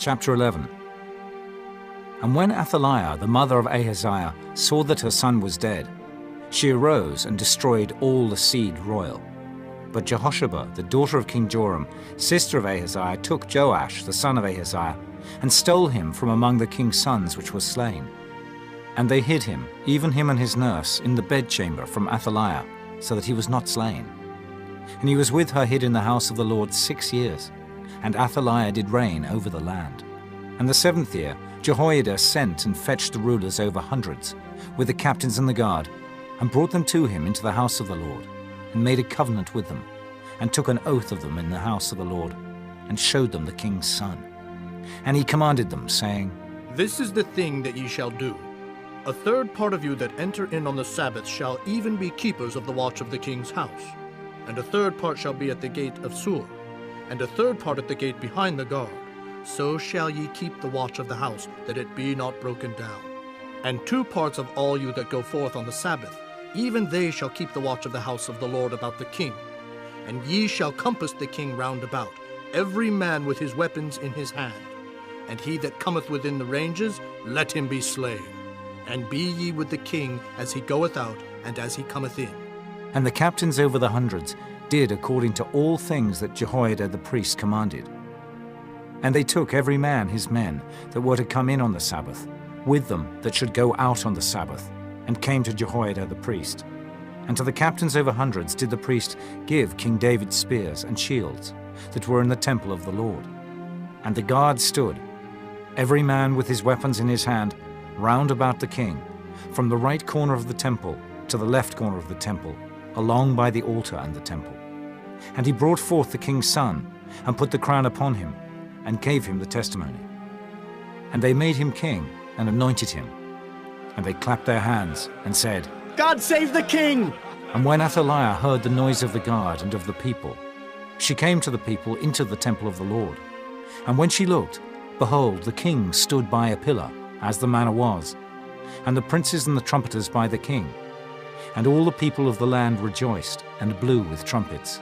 Chapter 11. And when Athaliah, the mother of Ahaziah, saw that her son was dead, she arose and destroyed all the seed royal. But Jehosheba, the daughter of King Joram, sister of Ahaziah, took Joash, the son of Ahaziah, and stole him from among the king's sons which were slain. And they hid him, even him and his nurse, in the bedchamber from Athaliah, so that he was not slain. And he was with her hid in the house of the Lord 6 years. And Athaliah did reign over the land. And the 7th year Jehoiada sent and fetched the rulers over hundreds, with the captains and the guard, and brought them to him into the house of the Lord, and made a covenant with them, and took an oath of them in the house of the Lord, and showed them the king's son. And he commanded them, saying, This is the thing that ye shall do. A third part of you that enter in on the Sabbath shall even be keepers of the watch of the king's house. And a third part shall be at the gate of Sur, and a third part at the gate behind the guard. So shall ye keep the watch of the house, that it be not broken down. And 2 parts of all you that go forth on the Sabbath, even they shall keep the watch of the house of the Lord about the king. And ye shall compass the king round about, every man with his weapons in his hand. And he that cometh within the ranges, let him be slain. And be ye with the king as he goeth out, and as he cometh in. And the captains over the hundreds did according to all things that Jehoiada the priest commanded. And they took every man his men that were to come in on the Sabbath, with them that should go out on the Sabbath, and came to Jehoiada the priest. And to the captains over hundreds did the priest give King David's spears and shields that were in the temple of the Lord. And the guard stood, every man with his weapons in his hand, round about the king, from the right corner of the temple to the left corner of the temple, along by the altar and the temple. And he brought forth the king's son, and put the crown upon him, and gave him the testimony. And they made him king, and anointed him. And they clapped their hands, and said, God save the king! And when Athaliah heard the noise of the guard and of the people, she came to the people into the temple of the Lord. And when she looked, behold, the king stood by a pillar, as the manner was, and the princes and the trumpeters by the king. And all the people of the land rejoiced, and blew with trumpets.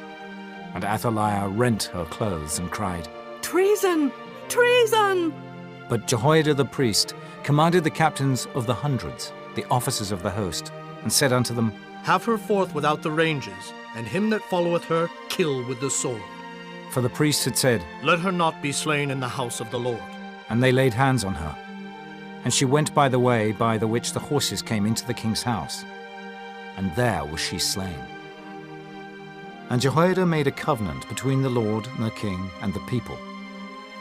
And Athaliah rent her clothes, and cried, Treason! Treason! But Jehoiada the priest commanded the captains of the hundreds, the officers of the host, and said unto them, Have her forth without the ranges, and him that followeth her kill with the sword. For the priests had said, Let her not be slain in the house of the Lord. and they laid hands on her. And she went by the way by the which the horses came into the king's house, and there was she slain. And Jehoiada made a covenant between the Lord and the king and the people,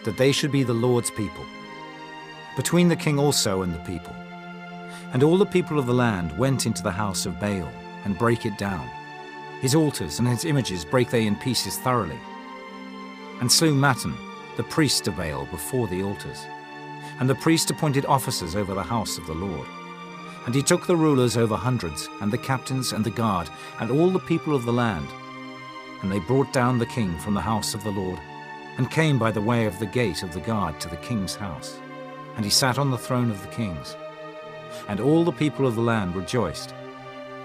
that they should be the Lord's people, between the king also and the people. And all the people of the land went into the house of Baal, and brake it down. His altars and his images brake they in pieces thoroughly, and slew Mattan, the priest of Baal, before the altars. And the priest appointed officers over the house of the Lord. And he took the rulers over hundreds, and the captains and the guard, and all the people of the land. And they brought down the king from the house of the Lord, and came by the way of the gate of the guard to the king's house. And he sat on the throne of the kings. And all the people of the land rejoiced,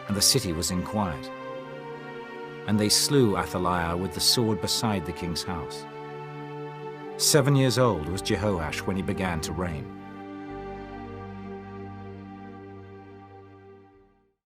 and the city was in quiet. And they slew Athaliah with the sword beside the king's house. 7 years old was Jehoash when he began to reign.